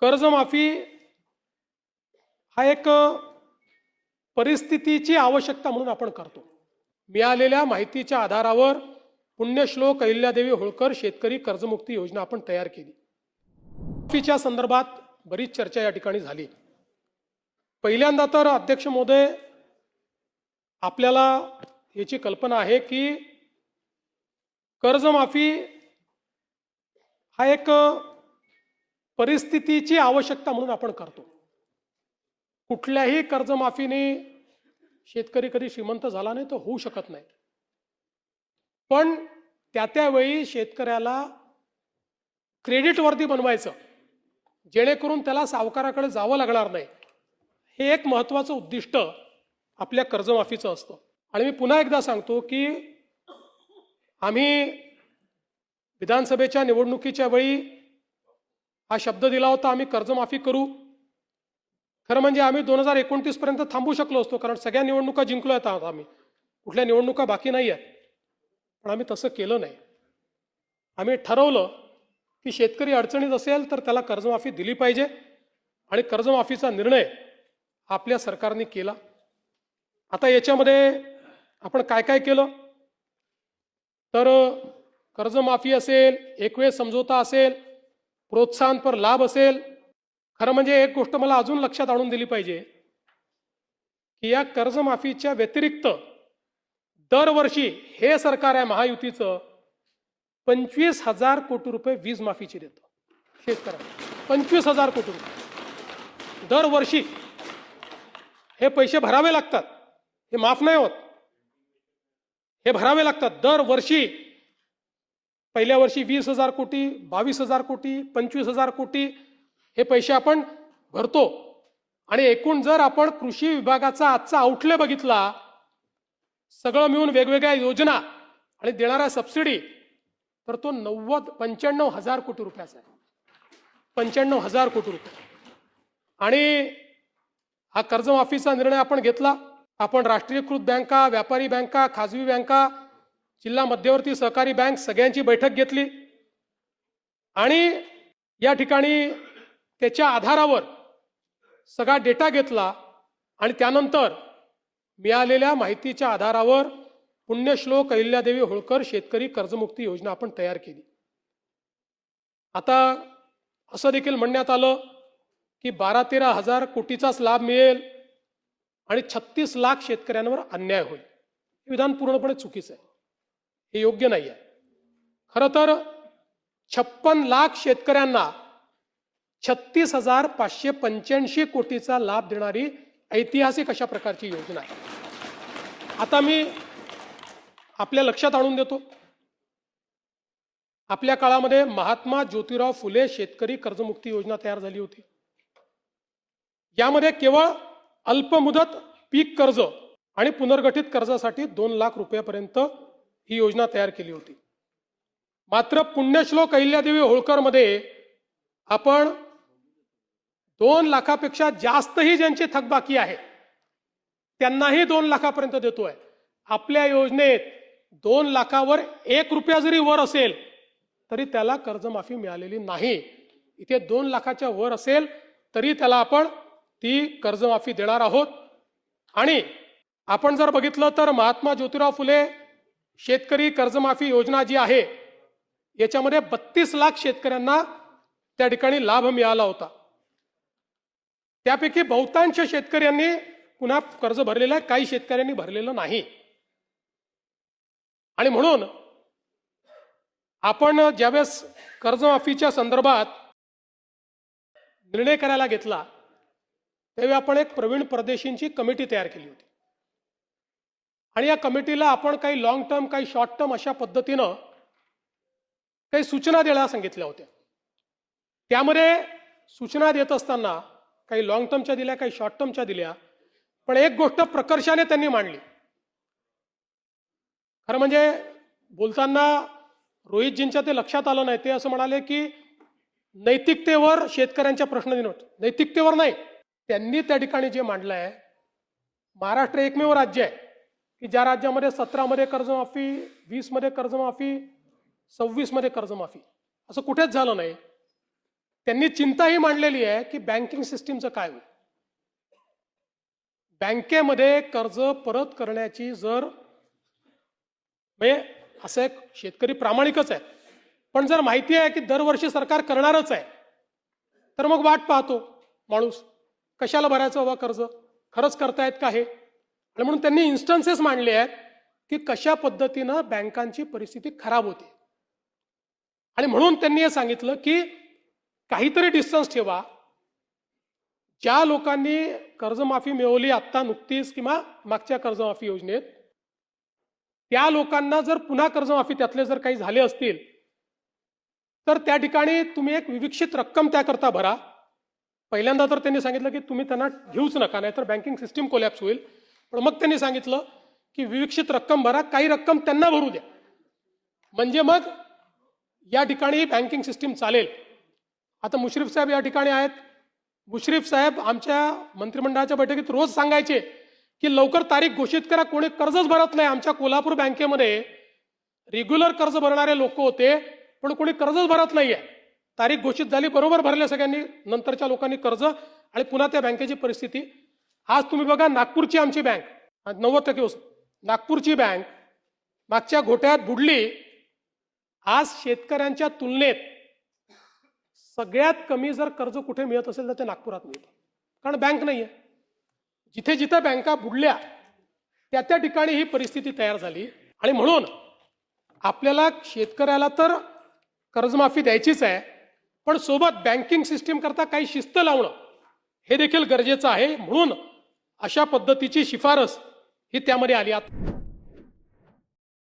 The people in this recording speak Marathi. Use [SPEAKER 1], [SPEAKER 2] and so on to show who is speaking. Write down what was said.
[SPEAKER 1] कर्जमाफी हा एक परिस्थितीची आवश्यकता म्हणून आपण करतो। मिळालेल्या माहितीच्या आधारावर पुण्यश्लोक अहिल्यादेवी होळकर शेतकरी कर्जमुक्ती योजना आपण तयार केली। माफीच्या संदर्भात बरीच चर्चा या ठिकाणी झाली। पहिल्यांदा तर अध्यक्ष महोदय, आपल्याला याची कल्पना आहे की कर्जमाफी हा एक परिस्थितीची आवश्यकता म्हणून आपण करतो। कुठल्याही कर्जमाफीने शेतकरी कधी श्रीमंत झाला नाही, तो होऊ शकत नाही। पण त्यावेळी शेतकऱ्याला क्रेडिट वर्दी बनवायचं, जेणेकरून त्याला सावकाराकडे जावं लागणार नाही, हे एक महत्त्वाचं उद्दिष्ट आपल्या कर्जमाफीचं असतं। आणि मी पुन्हा एकदा सांगतो की आम्ही विधानसभेच्या निवडणुकीच्या वेळी हा शब्द दिला होता, आम्ही कर्जमाफी करू। खरं म्हणजे आम्ही 2029 पर्यंत थांबू शकलो असतो, कारण सगळ्या निवडणुका जिंकलो आहेत आम्ही, कुठल्या निवडणुका बाकी नाही आहेत। पण आम्ही तसं केलं नाही। आम्ही ठरवलं की शेतकरी अडचणीत असेल तर त्याला कर्जमाफी दिली पाहिजे, आणि कर्जमाफीचा निर्णय आपल्या सरकारने केला। आता याच्यामध्ये आपण काय काय केलं तर कर्जमाफी असेल, एकवेळ समझोता असेल, प्रोत्साहनपर लाभ असेल। खरं म्हणजे एक गोष्ट मला अजून लक्षात आणून दिली पाहिजे की या कर्जमाफीच्या व्यतिरिक्त दरवर्षी हे सरकार आहे महायुतीचं 25,000 कोटी रुपये वीज माफीची देतं शेतकऱ्यांना। 25,000 कोटी रुपये दरवर्षी हे पैसे भरावे लागतात, हे माफ नाही होत, हे भरावे लागतात दरवर्षी। पहिल्या वर्षी 20,000 कोटी, 22,000 कोटी, 25,000 कोटी हे पैसे आपण भरतो। आणि एकूण जर आपण कृषी विभागाचा आजचा आउटले बघितला, सगळं मिळून वेगवेगळ्या योजना आणि देणाऱ्या सबसिडी, तर तो 95,000 कोटी रुपयाचा आहे। 95,000 कोटी रुपये। आणि हा कर्जमाफीचा निर्णय आपण घेतला। आपण राष्ट्रीयकृत बँका, व्यापारी बँका, खाजगी बँका, जिल्हा मध्यवर्ती सहकारी बँक सगळ्यांची बैठक घेतली, आणि या ठिकाणी त्याच्या आधारावर सगळा डेटा घेतला, आणि त्यानंतर मिळालेल्या माहितीच्या आधारावर पुण्यश्लोक अहिल्यादेवी होळकर शेतकरी कर्जमुक्ती योजना आपण तयार केली। आता असं देखील म्हणण्यात आलं की 12-13 हजार कोटीचाच लाभ मिळेल आणि 36 लाख शेतकऱ्यांवर अन्याय होईल। हे विधान पूर्णपणे चुकीचं आहे, हे योग्य नाही आहे। खरं तर 56 लाख शेतकऱ्यांना 36,585 कोटीचा लाभ देणारी ऐतिहासिक अशा प्रकारची योजना आहे। आता मी आपल्या लक्षात आणून देतो, आपल्या काळामध्ये महात्मा ज्योतिराव फुले शेतकरी कर्जमुक्ती योजना तयार झाली होती। यामध्ये केवळ अल्पमुदत पीक कर्ज आणि पुनर्गठित कर्जासाठी 2 लाख रुपयापर्यंत ही योजना तयार केली होती। मात्र पुण्यश्लोक अहिल्यादेवी होळकर मध्ये आपण 2 लाखापेक्षा जास्तही ज्यांची थकबाकी आहे त्यांनाही 2 लाखापर्यंत देतोय। आपल्या योजनेत 2 लाखावर 1 रुपया जरी वर असेल तरी त्याला कर्जमाफी मिळालेली नाही। इथे 2 लाखाच्या वर असेल तरी त्याला आपण ती कर्जमाफी देणार आहोत। आणि आपण जर बघितलं तर महात्मा ज्योतिराव फुले शेतकरी कर्जमाफी योजना जी आहे याच्यामध्ये 32 लाख शेतकऱ्यांना त्या ठिकाणी लाभ मिळाला होता। त्यापैकी बहुतांश शेतकऱ्यांनी पुन्हा कर्ज भरलेलं आहे, काही शेतकऱ्यांनी भरलेलं नाही। आणि म्हणून आपण ज्यावेळेस कर्जमाफीच्या संदर्भात निर्णय करायला घेतला त्यावेळी आपण एक प्रवीण परदेशींची कमिटी तयार केली होती, आणि या कमिटीला आपण काही लॉंग टर्म, काही शॉर्ट टर्म अशा पद्धतीनं काही सूचना द्यायला सांगितल्या होत्या। त्यामध्ये सूचना देत असताना काही लॉंग टर्मच्या दिल्या, काही शॉर्ट टर्मच्या दिल्या, पण एक गोष्ट प्रकर्षाने त्यांनी मांडली। खरं म्हणजे बोलताना रोहितजींच्या ते लक्षात आलं नाही, ते असं म्हणाले की नैतिकतेवर शेतकऱ्यांच्या प्रश्न देणं। नैतिकतेवर नाही, त्यांनी त्या ठिकाणी जे मांडलं आहे, महाराष्ट्र एकमेव राज्य आहे की ज्या राज्यामध्ये 17 मध्ये कर्जमाफी, 20 मध्ये कर्जमाफी, 26 मध्ये कर्जमाफी, असं कुठेच झालं नाही। त्यांनी चिंताही मांडलेली आहे की बँकिंग सिस्टीमचं काय होईल. बँकेमध्ये कर्ज परत करण्याची जर म्हणजे असं एक शेतकरी प्रामाणिकच आहे, पण जर माहिती आहे की दरवर्षी सरकार करणारच आहे, तर मग वाट पाहतो माणूस, कशाला भरायचं बाबा कर्ज, खरंच करतायत का हे. आणि म्हणून त्यांनी इन्स्टन्सेस मांडले आहेत की कशा पद्धतीनं बँकांची परिस्थिती खराब होते. आणि म्हणून त्यांनी हे सांगितलं की काहीतरी डिस्टन्स ठेवा. ज्या लोकांनी कर्जमाफी मिळवली आत्ता नुकतीच किंवा मागच्या कर्जमाफी योजनेत, त्या लोकांना जर पुन्हा कर्जमाफी त्यातले जर काही झाले असतील तर त्या ठिकाणी तुम्ही एक विविक्षित रक्कम त्याकरता भरा. पहिल्यांदा तर त्यांनी सांगितलं की तुम्ही त्यांना घेऊच नका, नाहीतर बँकिंग सिस्टीम कोलॅप्स होईल. पण मग त्यांनी सांगितलं की विविक्षित रक्कम भरा, काही रक्कम त्यांना भरू द्या, म्हणजे मग या ठिकाणी बँकिंग सिस्टीम चालेल. आता मुश्रीफ साहेब या ठिकाणी आहेत. मुश्रीफ साहेब आमच्या मंत्रिमंडळाच्या बैठकीत रोज सांगायचे की लवकर तारीख घोषित करा, कोणी कर्जच भरत नाही. आमच्या कोल्हापूर बँकेमध्ये रेग्युलर कर्ज भरणारे लोक होते, पण कोणी कर्जच भरत नाहीये. तारीख घोषित झाली, बरोबर भरले सगळ्यांनी, नंतरच्या लोकांनी कर्ज, आणि पुन्हा त्या बँकेची परिस्थिती. आज तुम्ही बघा, नागपूरची आमची बँक 90% नागपूरची बँक मागच्या घोटाळ्यात बुडली. आज शेतकऱ्यांच्या तुलनेत सगळ्यात कमी जर कर्ज कुठे मिळत असेल तर ते नागपुरात मिळतं, कारण बँक नाहीये. जिथे जिथे बँका बुडल्या त्या त्या ठिकाणी ही परिस्थिती तयार झाली. आणि म्हणून आपल्याला शेतकऱ्याला तर कर्जमाफी द्यायचीच आहे, पण सोबत बँकिंग सिस्टीम करता काही शिस्त लावणं हे देखील गरजेचं आहे. म्हणून अशा पद्धतीची शिफारस ही त्यामध्ये आली.